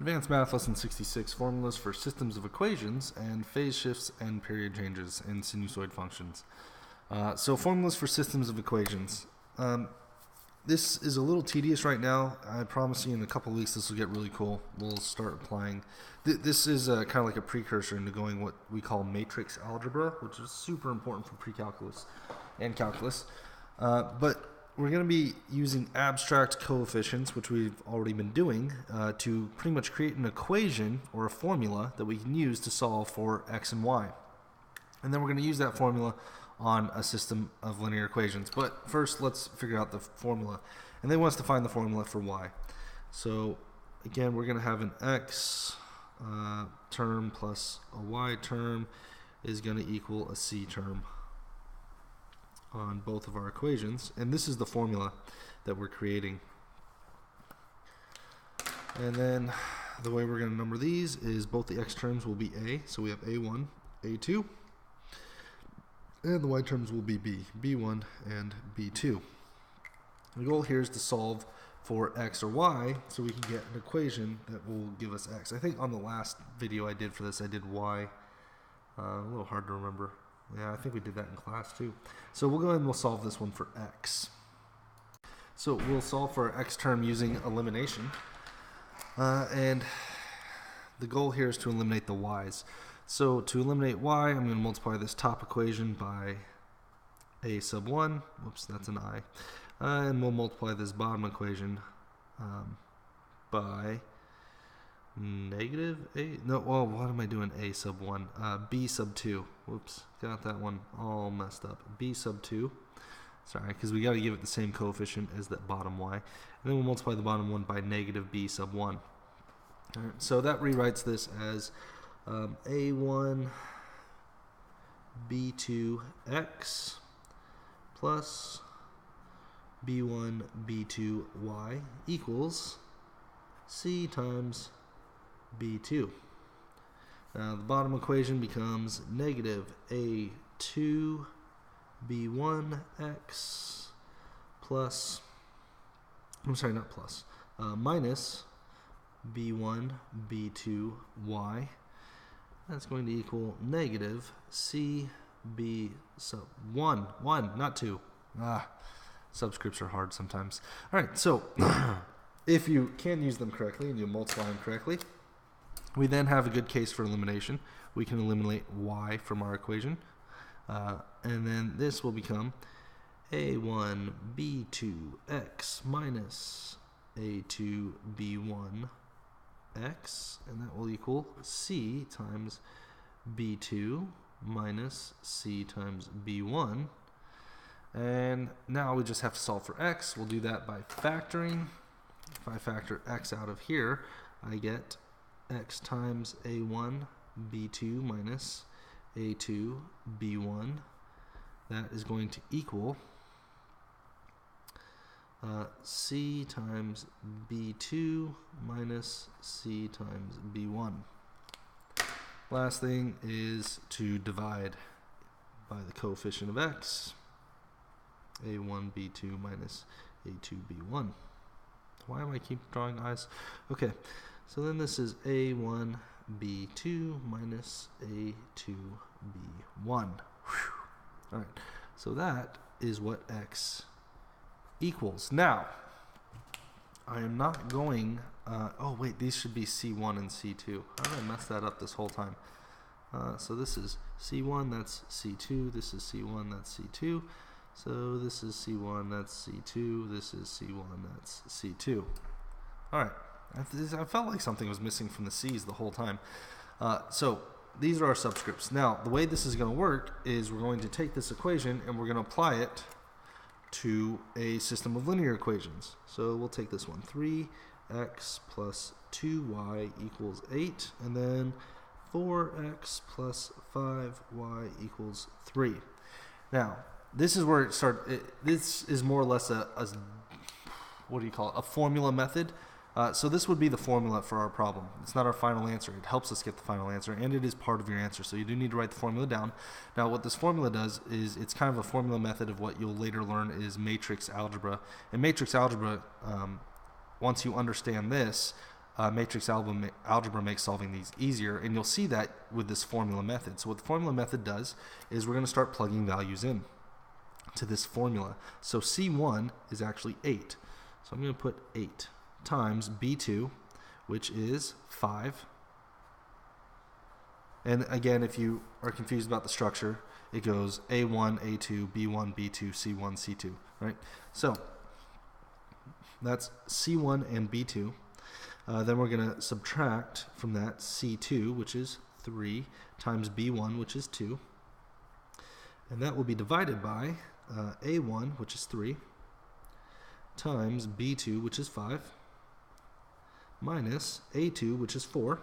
Advanced Math Lesson 66, Formulas for Systems of Equations and Phase Shifts and Period Changes in Sinusoid Functions. So formulas for systems of equations. This is a little tedious right now. I promise you in a couple of weeks this will get really cool. We'll start applying. This is kind of like a precursor into going what we call matrix algebra, which is super important for pre-calculus and calculus. But we're going to be using abstract coefficients, which we've already been doing, to pretty much create an equation or a formula that we can use to solve for x and y. And then we're going to use that formula on a system of linear equations. But first, let's figure out the formula. And they want us to find the formula for y. So again, we're going to have an x term plus a y term is going to equal a c term on both of our equations, and this is the formula that we're creating. And then the way we're going to number these is both the x terms will be a, so we have a1, a2, and the y terms will be b, b1 and b2. The goal here is to solve for x or y so we can get an equation that will give us x. I think on the last video I did for this I did y, a little hard to remember. Yeah, I think we did that in class too. So we'll go ahead and we'll solve this one for x. So we'll solve for our x term using elimination. And the goal here is to eliminate the y's. So to eliminate y, I'm going to multiply this top equation by a sub 1. Whoops, that's an I. And we'll multiply this bottom equation by negative a, no, well, what am I doing? A sub 1, b sub 2. Whoops, got that one all messed up. B sub 2, sorry, because we got to give it the same coefficient as that bottom y. And then we'll multiply the bottom one by negative b sub 1. All right, so that rewrites this as a1 b2 x plus b1 b2 y equals c times b2. Now the bottom equation becomes negative a2 b1 x plus, I'm sorry, not plus, minus b1 b2 y. That's going to equal negative c b sub 1, not 2. Subscripts are hard sometimes. All right, so if you can use them correctly and you multiply them correctly, we then have a good case for elimination. We can eliminate y from our equation. And then this will become a1 b2 x minus a2 b1 x, and that will equal c times b2 minus c times b1. And now we just have to solve for x. We'll do that by factoring. If I factor x out of here, I get x times a1 b2 minus a2 b1. That is going to equal c times b2 minus c times b1. Last thing is to divide by the coefficient of x, a1 b2 minus a2 b1. Why am I keep drawing eyes? Okay, so then this is a1 b2 minus a2 b1. All right, so that is what x equals. Now, I am not going, oh wait, these should be C1 and C2. How did I mess that up this whole time? So this is C1, that's C2, this is C1, that's C2. So this is C1, that's C2, this is C1, that's C2. Alright, I felt like something was missing from the C's the whole time. So these are our subscripts. Now, the way this is going to work is we're going to take this equation and we're going to apply it to a system of linear equations. So we'll take this one, 3x plus 2y equals 8, and then 4x plus 5y equals 3. Now, this is where it starts. This is more or less a what do you call it? A formula method. So this would be the formula for our problem. It's not our final answer. It helps us get the final answer, and it is part of your answer. So you do need to write the formula down. Now, what this formula does is it's kind of a formula method of what you'll later learn is matrix algebra. And matrix algebra, once you understand this, matrix algebra makes solving these easier, and you'll see that with this formula method. So what the formula method does is we're going to start plugging values in to this formula. So C1 is actually 8. So I'm going to put 8 times B2, which is 5. And again, if you are confused about the structure, it goes A1, A2, B1, B2, C1, C2, right? So that's C1 and B2. Then we're going to subtract from that C2, which is 3, times B1, which is 2. And that will be divided by A1, which is 3, times B2, which is 5, minus A2, which is 4,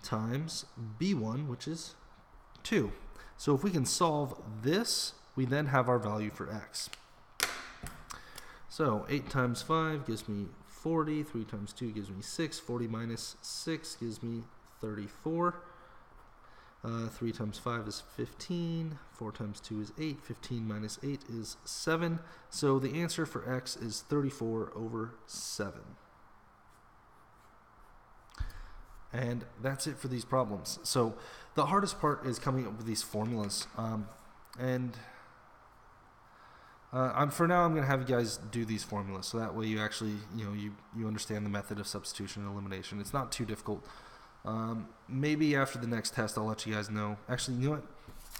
times B1, which is 2. So if we can solve this, we then have our value for x. So 8 times 5 gives me 40, 3 times 2 gives me 6, 40 minus 6 gives me 34, 3 times 5 is 15, 4 times 2 is 8, 15 minus 8 is 7, so the answer for x is 34 over 7. And that's it for these problems. So the hardest part is coming up with these formulas, for now, I'm going to have you guys do these formulas, so that way you actually, you understand the method of substitution and elimination. It's not too difficult. Maybe after the next test, I'll let you guys know. Actually, you know what?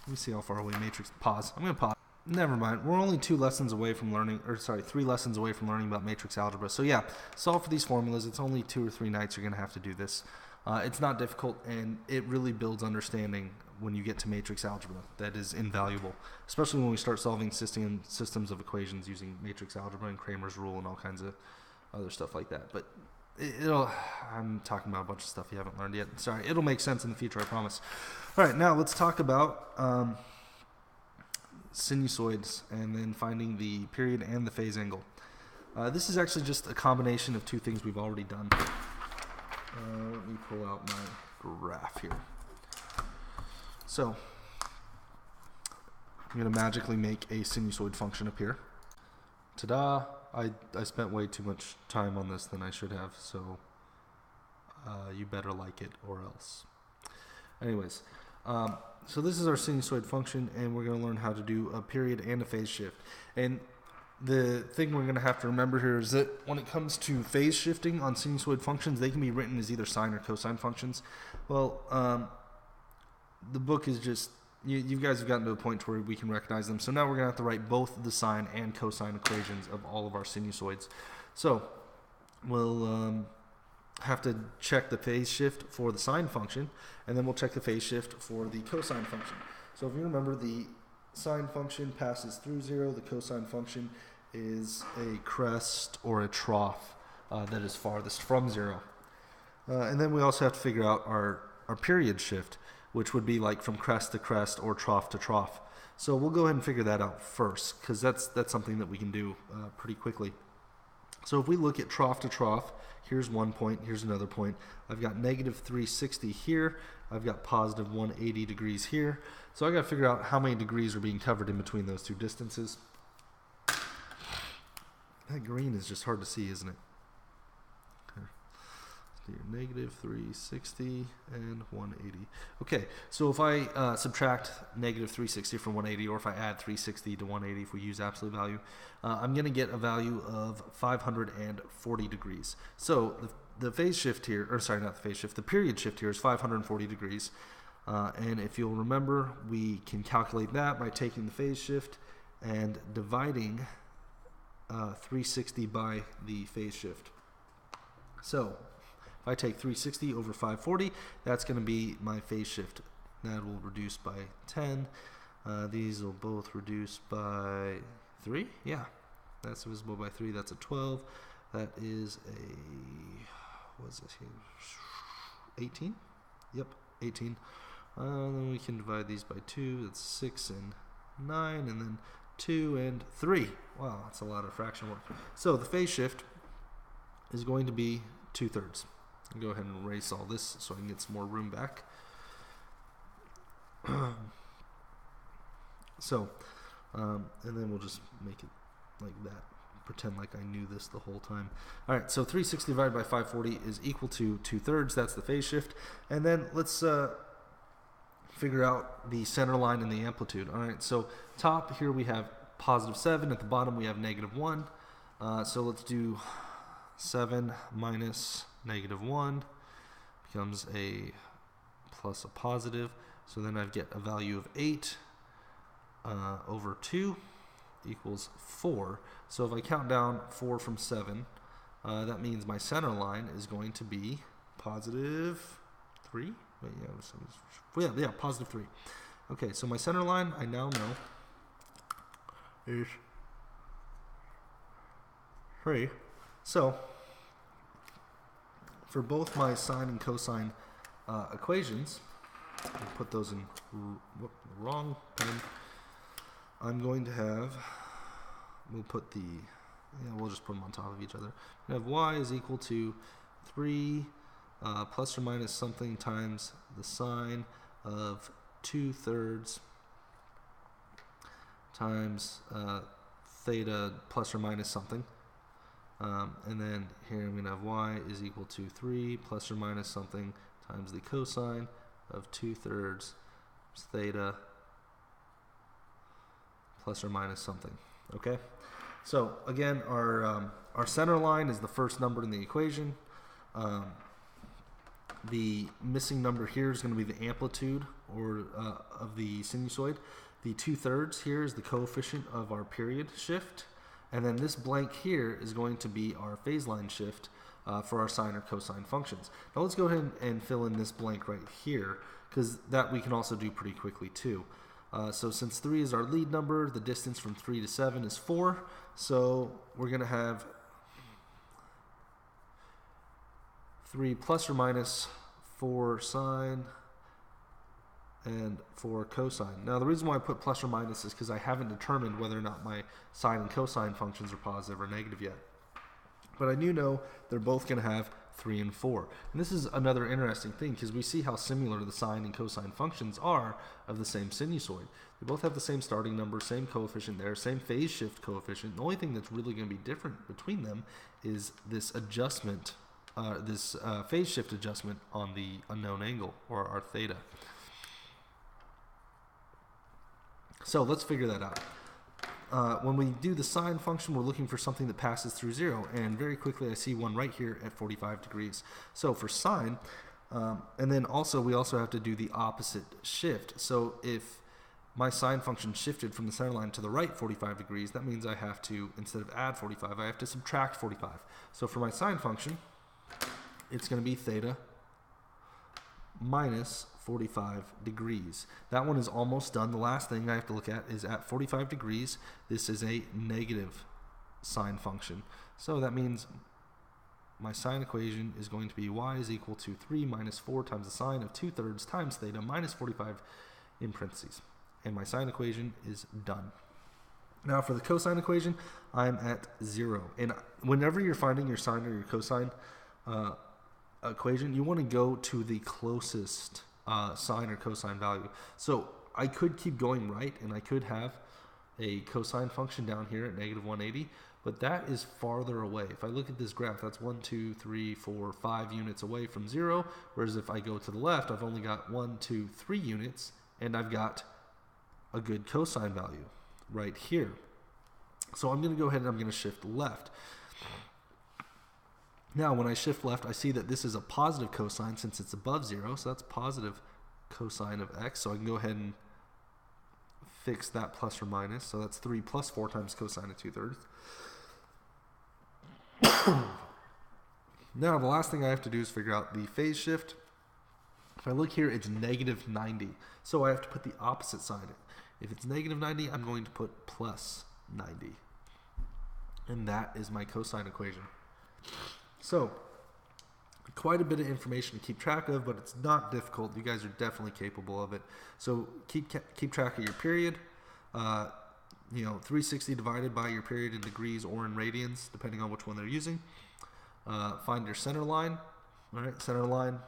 Let me see how far away matrix. Pause. I'm going to pause. Never mind. We're only 3 lessons away from learning about matrix algebra. So yeah, solve for these formulas. It's only 2 or 3 nights you're going to have to do this. It's not difficult, and it really builds understanding when you get to matrix algebra. That is invaluable, especially when we start solving systems of equations using matrix algebra and Cramer's rule and all kinds of other stuff like that. But I'm talking about a bunch of stuff you haven't learned yet. Sorry, it'll make sense in the future, I promise. All right, now let's talk about sinusoids and then finding the period and the phase angle. This is actually just a combination of 2 things we've already done. Let me pull out my graph here. So I'm going to magically make a sinusoid function appear. Ta-da! I spent way too much time on this than I should have, so you better like it or else. Anyways, so this is our sinusoid function, and we're going to learn how to do a period and a phase shift. And the thing we're going to have to remember here is that when it comes to phase shifting on sinusoid functions, they can be written as either sine or cosine functions. Well, the book is just, you guys have gotten to a point where we can recognize them. So now we're going to have to write both the sine and cosine equations of all of our sinusoids. So we'll have to check the phase shift for the sine function, and then we'll check the phase shift for the cosine function. So if you remember, the sine function passes through 0. The cosine function is a crest or a trough that is farthest from 0. And then we also have to figure out our period shift, which would be like from crest to crest or trough to trough. So we'll go ahead and figure that out first, because that's something that we can do pretty quickly. So if we look at trough to trough, here's one point, here's another point. I've got negative 360 here. I've got positive 180 degrees here. So I got to figure out how many degrees are being covered in between those 2 distances. That green is just hard to see, isn't it? Negative 360 and 180. Okay, so if I subtract negative 360 from 180, or if I add 360 to 180, if we use absolute value, I'm going to get a value of 540 degrees. So the phase shift here, or sorry, not the phase shift, the period shift here is 540 degrees. And if you'll remember, we can calculate that by taking the phase shift and dividing 360 by the phase shift. So if I take 360 over 540, that's going to be my phase shift. That will reduce by 10. These will both reduce by 3. Yeah, that's divisible by 3. That's a 12. That is a, what is this here? 18? Yep, 18. Then we can divide these by 2. That's 6 and 9, and then 2 and 3. Wow, that's a lot of fraction work. So the phase shift is going to be 2/3. I'll go ahead and erase all this so I can get some more room back. So, and then we'll just make it like that, pretend like I knew this the whole time. All right, so 360 divided by 540 is equal to 2/3. That's the phase shift. And then let's figure out the center line and the amplitude. All right, so top here we have +7. At the bottom we have -1. So let's do 7 minus -1 becomes a plus a positive. So then I get a value of 8 over 2 equals 4. So if I count down 4 from 7, that means my center line is going to be +3. Wait, yeah, +3. Okay, so my center line I now know is 3. So for both my sine and cosine equations, I'll put those in the wrong pen. I'm going to have, we'll just put them on top of each other. We have y is equal to 3 plus or minus something times the sine of 2/3 times theta plus or minus something. And then here I'm going to have y is equal to 3 plus or minus something times the cosine of 2/3 theta plus or minus something. Okay, so again, our center line is the first number in the equation. The missing number here is going to be the amplitude of the sinusoid. The 2/3 here is the coefficient of our period shift, and then this blank here is going to be our phase line shift for our sine or cosine functions. Now let's go ahead and fill in this blank right here, because that we can also do pretty quickly too. So since 3 is our lead number, the distance from 3 to 7 is 4. So we're going to have 3 plus or minus 4 sine and 4 cosine. Now the reason why I put plus or minus is because I haven't determined whether or not my sine and cosine functions are positive or negative yet. But I do know they're both going to have 3 and 4. And this is another interesting thing, because we see how similar the sine and cosine functions are of the same sinusoid. They both have the same starting number, same coefficient there, same phase shift coefficient. The only thing that's really going to be different between them is this adjustment, phase shift adjustment on the unknown angle, or our theta. So let's figure that out. When we do the sine function, we're looking for something that passes through 0, and very quickly I see one right here at 45 degrees. So for sine, and then also we also have to do the opposite shift. So if my sine function shifted from the center line to the right 45 degrees, that means I have to, instead of add 45, I have to subtract 45. So for my sine function, it's going to be theta minus 45 degrees. That one is almost done. The last thing I have to look at is at 45 degrees, this is a negative sine function. So that means my sine equation is going to be y is equal to 3 minus 4 times the sine of 2/3 times theta minus 45 in parentheses. And my sine equation is done. Now for the cosine equation, I'm at 0. And whenever you're finding your sine or your cosine equation, you want to go to the closest sine or cosine value. So I could keep going right, and I could have a cosine function down here at -180, but that is farther away. If I look at this graph, that's 1, 2, 3, 4, 5 units away from 0, whereas if I go to the left, I've only got 1, 2, 3 units, and I've got a good cosine value right here. So I'm going to go ahead and I'm going to shift left. Now, when I shift left, I see that this is a positive cosine since it's above 0, so that's positive cosine of x. So I can go ahead and fix that plus or minus. So that's 3 plus 4 times cosine of 2/3. Now, the last thing I have to do is figure out the phase shift. If I look here, it's -90. So I have to put the opposite sign. If it's -90, I'm going to put plus 90. And that is my cosine equation. So, quite a bit of information to keep track of, but it's not difficult. You guys are definitely capable of it. So keep track of your period. 360 divided by your period in degrees or in radians, depending on which one they're using. Find your center line. All right, center line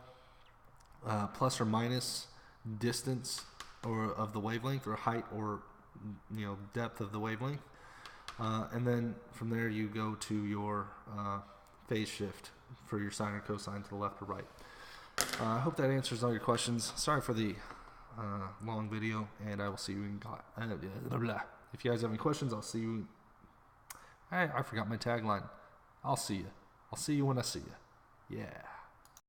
plus or minus distance or of the wavelength, or height or depth of the wavelength. And then from there you go to your phase shift for your sine or cosine to the left or right. I hope that answers all your questions. Sorry for the long video, and I will see you in if you guys have any questions, I'll see you. I forgot my tagline. I'll see you. I'll see you when I see you. Yeah.